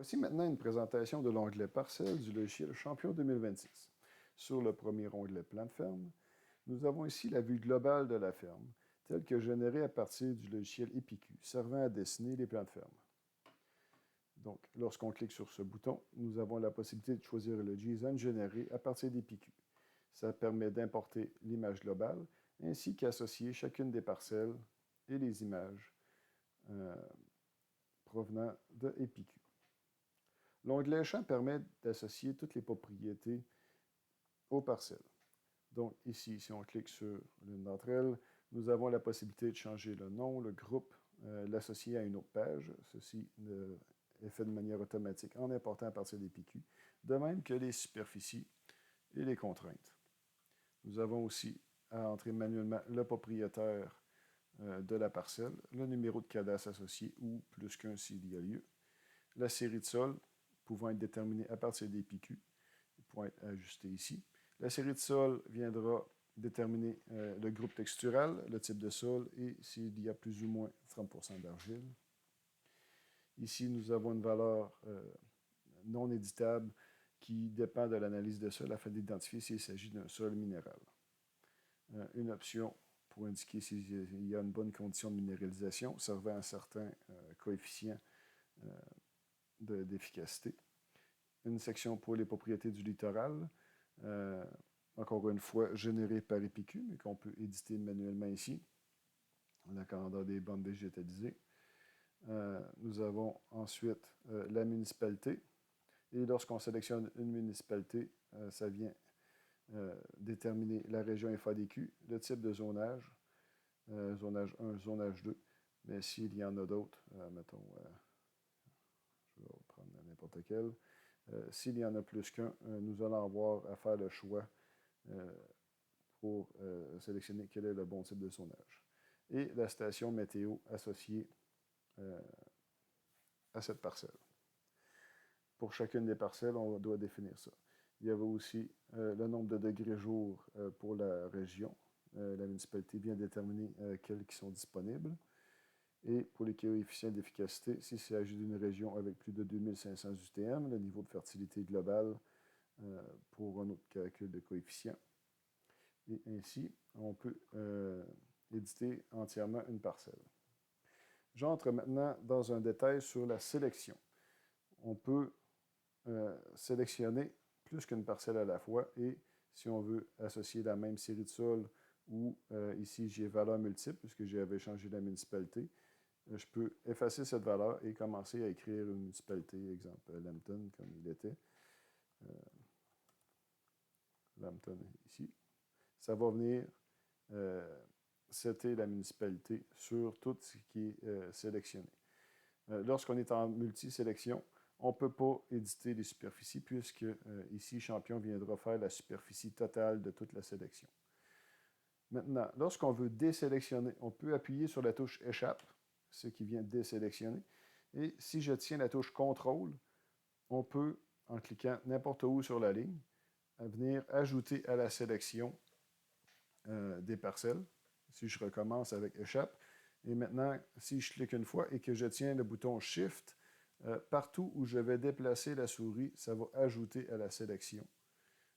Voici maintenant une présentation de l'onglet Parcelles du logiciel Champion 2026. Sur le premier onglet Plan de ferme, nous avons ici la vue globale de la ferme, telle que générée à partir du logiciel EpiQ, servant à dessiner les plans de ferme. Donc, lorsqu'on clique sur ce bouton, nous avons la possibilité de choisir le JSON généré à partir d'EpiQ. Ça permet d'importer l'image globale, ainsi qu'associer chacune des parcelles et les images provenant de EpiQ. L'onglet Champs permet d'associer toutes les propriétés aux parcelles. Donc ici, si on clique sur l'une d'entre elles, nous avons la possibilité de changer le nom, le groupe, l'associer à une autre page. Ceci est fait de manière automatique en important à partir des PQ, de même que les superficies et les contraintes. Nous avons aussi à entrer manuellement le propriétaire de la parcelle, le numéro de cadastre associé ou plus qu'un s'il y a lieu, la série de sol pouvant être déterminée à partir des PQ, pouvant être ajustée ici. La série de sol viendra déterminer le groupe textural, le type de sol et s'il y a plus ou moins 30% d'argile. Ici, nous avons une valeur non éditable qui dépend de l'analyse de sol afin d'identifier s'il s'agit d'un sol minéral. Une option pour indiquer s'il y a une bonne condition de minéralisation servant à un certain coefficient d'efficacité. Une section pour les propriétés du littoral, encore une fois générée par EpiQ, mais qu'on peut éditer manuellement ici, la grandeur des bandes végétalisées. Nous avons ensuite la municipalité, et lorsqu'on sélectionne une municipalité, ça vient déterminer la région FADQ, le type de zonage, zonage 1, zonage 2, mais s'il y en a d'autres, mettons, je vais prendre n'importe quel. S'il y en a plus qu'un, nous allons avoir à faire le choix pour sélectionner quel est le bon type de zonage. Et la station météo associée à cette parcelle. Pour chacune des parcelles, on doit définir ça. Il y avait aussi le nombre de degrés jour pour la région. La municipalité vient déterminer quels qui sont disponibles. Et pour les coefficients d'efficacité, s'il s'agit d'une région avec plus de 2500 UTM, le niveau de fertilité global pour un autre calcul de coefficient. Et ainsi, on peut éditer entièrement une parcelle. J'entre maintenant dans un détail sur la sélection. On peut sélectionner plus qu'une parcelle à la fois et si on veut associer la même série de sols ou ici j'ai valeur multiple puisque j'avais changé la municipalité, je peux effacer cette valeur et commencer à écrire une municipalité, exemple Lambton comme il était. Lambton ici. Ça va venir setter la municipalité sur tout ce qui est sélectionné. Lorsqu'on est en multi-sélection, on ne peut pas éditer les superficies puisque ici, Champion viendra faire la superficie totale de toute la sélection. Maintenant, lorsqu'on veut désélectionner, on peut appuyer sur la touche Échappe, ce qui vient désélectionner. Et si je tiens la touche Contrôle, on peut, en cliquant n'importe où sur la ligne, venir ajouter à la sélection des parcelles. Si je recommence avec Échappe. Et maintenant, si je clique une fois et que je tiens le bouton Shift, partout où je vais déplacer la souris, ça va ajouter à la sélection.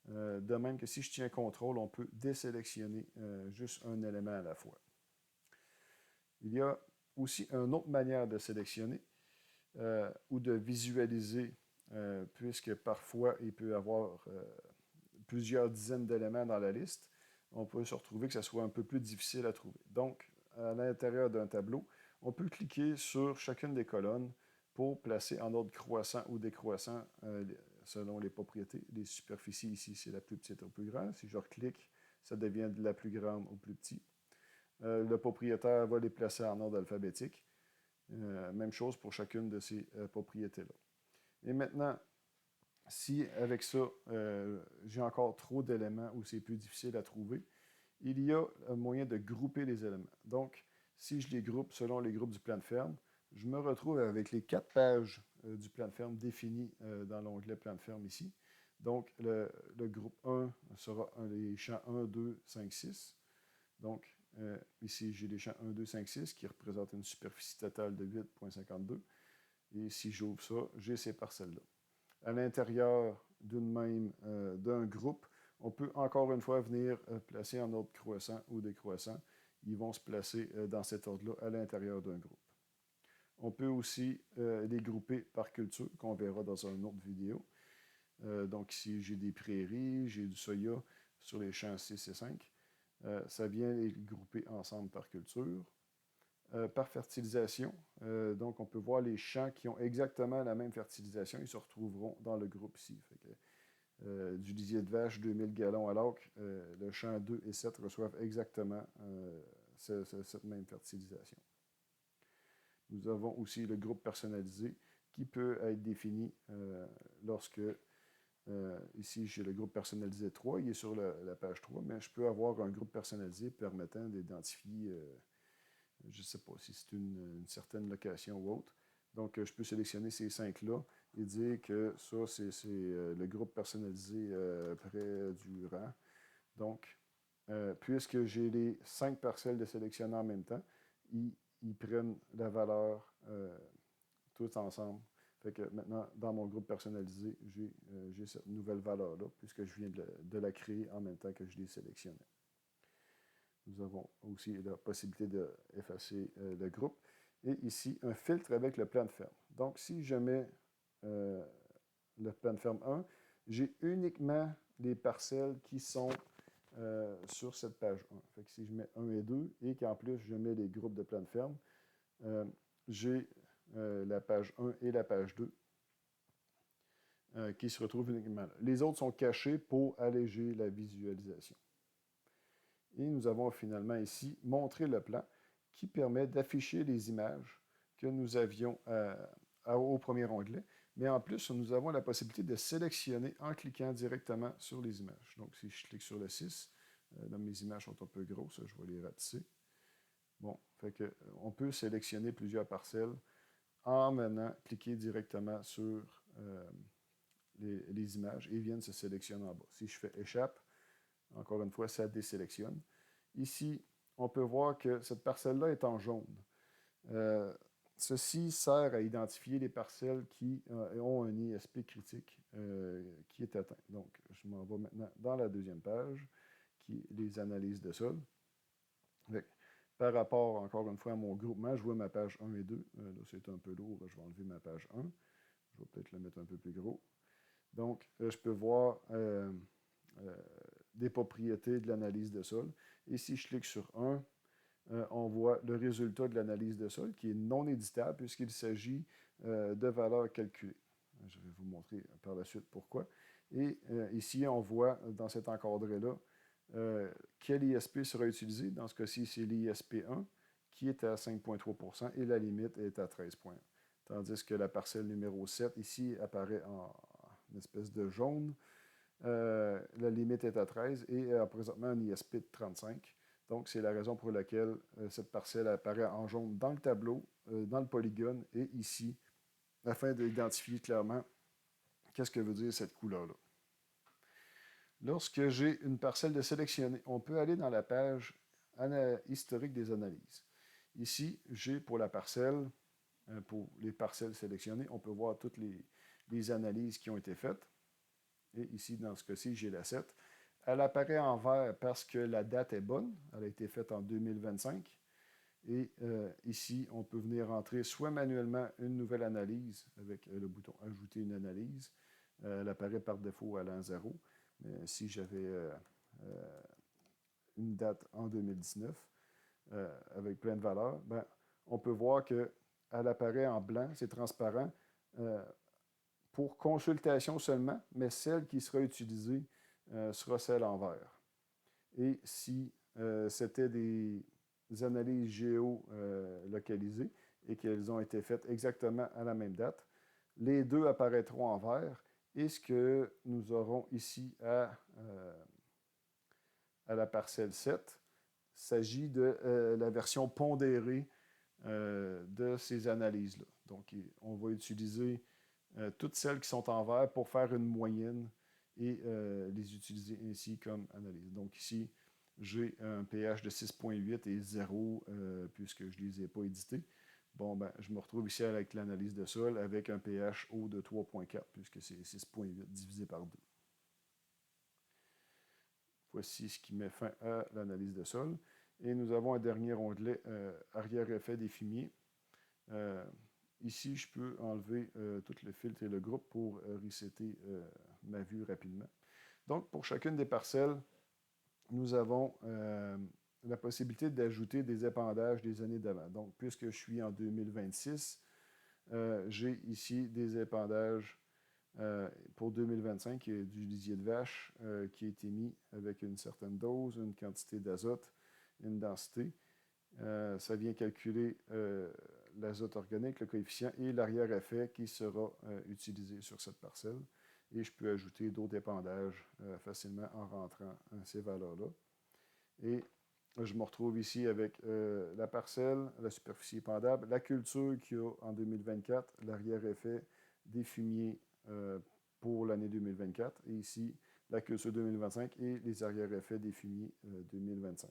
De même que si je tiens CTRL, on peut désélectionner juste un élément à la fois. Il y a aussi une autre manière de sélectionner ou de visualiser, puisque parfois il peut y avoir plusieurs dizaines d'éléments dans la liste. On peut se retrouver que ça soit un peu plus difficile à trouver. Donc, à l'intérieur d'un tableau, on peut cliquer sur chacune des colonnes pour placer en ordre croissant ou décroissant selon les propriétés. Les superficies ici, c'est la plus petite au plus grand. Si je reclique, ça devient de la plus grande au plus petit. Le propriétaire va les placer en ordre alphabétique. Même chose pour chacune de ces propriétés-là. Et maintenant, si avec ça, j'ai encore trop d'éléments ou c'est plus difficile à trouver, il y a un moyen de grouper les éléments. Donc, si je les groupe selon les groupes du plan de ferme, je me retrouve avec les 4 pages du plan de ferme définies dans l'onglet plan de ferme ici. Donc, le groupe 1 sera les champs 1, 2, 5, 6. Donc, ici, j'ai les champs 1, 2, 5, 6 qui représentent une superficie totale de 8,52. Et si j'ouvre ça, j'ai ces parcelles-là. À l'intérieur d'un groupe, on peut encore une fois venir placer un autre croissant ou des croissants. Ils vont se placer dans cet ordre-là à l'intérieur d'un groupe. On peut aussi les grouper par culture, qu'on verra dans une autre vidéo. Donc ici, j'ai des prairies, j'ai du soya sur les champs 6 et 5. Ça vient les grouper ensemble par culture. Par fertilisation, donc on peut voir les champs qui ont exactement la même fertilisation, ils se retrouveront dans le groupe ici. Fait que, du lisier de vache, 2000 gallons à l'acre, le champ 2 et 7 reçoivent exactement cette même fertilisation. Nous avons aussi le groupe personnalisé qui peut être défini lorsque, ici j'ai le groupe personnalisé 3, il est sur la page 3, mais je peux avoir un groupe personnalisé permettant d'identifier, je ne sais pas si c'est une certaine location ou autre. Donc, je peux sélectionner ces 5-là et dire que ça, c'est le groupe personnalisé près du rang. Donc, puisque j'ai les 5 parcelles de sélectionner en même temps, ils prennent la valeur tous ensemble. Fait que maintenant, dans mon groupe personnalisé, j'ai cette nouvelle valeur-là, puisque je viens de la créer en même temps que je l'ai sélectionnée. Nous avons aussi la possibilité d'effacer le groupe. Et ici, un filtre avec le plan de ferme. Donc, si je mets le plan de ferme 1, j'ai uniquement les parcelles qui sont sur cette page 1. Fait que si je mets 1 et 2 et qu'en plus je mets les groupes de plan de ferme, j'ai la page 1 et la page 2 qui se retrouvent uniquement là. Les autres sont cachés pour alléger la visualisation. Et nous avons finalement ici montré le plan qui permet d'afficher les images que nous avions au premier onglet. Mais en plus, nous avons la possibilité de sélectionner en cliquant directement sur les images. Donc, si je clique sur le 6, là, mes images sont un peu grosses, je vais les ratisser. Bon, fait que, on peut sélectionner plusieurs parcelles en menant cliquer directement sur les images et viennent se sélectionner en bas. Si je fais échappe, encore une fois, ça désélectionne. Ici, on peut voir que cette parcelle-là est en jaune. Ceci sert à identifier les parcelles qui ont un ISP critique qui est atteint. Donc, je m'en vais maintenant dans la deuxième page, qui est les analyses de sol. Par rapport, encore une fois, à mon groupement, je vois ma page 1 et 2. Là, c'est un peu lourd, je vais enlever ma page 1. Je vais peut-être le mettre un peu plus gros. Donc, je peux voir des propriétés de l'analyse de sol. Et si je clique sur 1, on voit le résultat de l'analyse de sol qui est non éditable puisqu'il s'agit de valeurs calculées. Je vais vous montrer par la suite pourquoi. Et ici, on voit dans cet encadré-là quel ISP sera utilisé. Dans ce cas-ci, c'est l'ISP 1 qui est à 5,3 % et la limite est à 13 points. Tandis que la parcelle numéro 7 ici apparaît en espèce de jaune. La limite est à 13 et présentement un ISP de 35. Donc, c'est la raison pour laquelle cette parcelle apparaît en jaune dans le tableau, dans le polygone et ici, afin d'identifier clairement qu'est-ce que veut dire cette couleur-là. Lorsque j'ai une parcelle de sélectionner, on peut aller dans la page historique des analyses. Ici, j'ai pour la parcelle, pour les parcelles sélectionnées, on peut voir toutes les analyses qui ont été faites. Et ici, dans ce cas-ci, j'ai la 7. Elle apparaît en vert parce que la date est bonne. Elle a été faite en 2025. Et ici, on peut venir entrer soit manuellement une nouvelle analyse avec le bouton « Ajouter une analyse ». Elle apparaît par défaut à l'an 0. Mais si j'avais une date en 2019 avec plein de valeurs, ben, on peut voir qu'elle apparaît en blanc, c'est transparent, pour consultation seulement, mais celle qui sera utilisée sera celle en vert. Et si c'était des analyses géolocalisées et qu'elles ont été faites exactement à la même date, les deux apparaîtront en vert. Et ce que nous aurons ici à la parcelle 7, s'agit de la version pondérée de ces analyses-là. Donc, on va utiliser toutes celles qui sont en vert pour faire une moyenne et les utiliser ainsi comme analyse. Donc ici, j'ai un pH de 6,8 et 0 puisque je ne les ai pas édités. bon, ben, je me retrouve ici avec l'analyse de sol avec un pH haut de 3,4 puisque c'est 6,8 divisé par 2. Voici ce qui met fin à l'analyse de sol. Et nous avons un dernier onglet arrière-effet des fumiers. Ici, je peux enlever tout le filtre et le groupe pour resetter ma vue rapidement. Donc, pour chacune des parcelles, nous avons la possibilité d'ajouter des épandages des années d'avant. Donc, puisque je suis en 2026, j'ai ici des épandages pour 2025, il y a du lisier de vache qui a été mis avec une certaine dose, une quantité d'azote, une densité. Ça vient calculer l'azote organique, le coefficient et l'arrière-effet qui sera utilisé sur cette parcelle. Et je peux ajouter d'autres épandages facilement en rentrant ces valeurs-là. Et je me retrouve ici avec la parcelle, la superficie épandable, la culture qu'il y a en 2024, l'arrière-effet des fumiers pour l'année 2024, et ici la culture 2025 et les arrière-effets des fumiers 2025.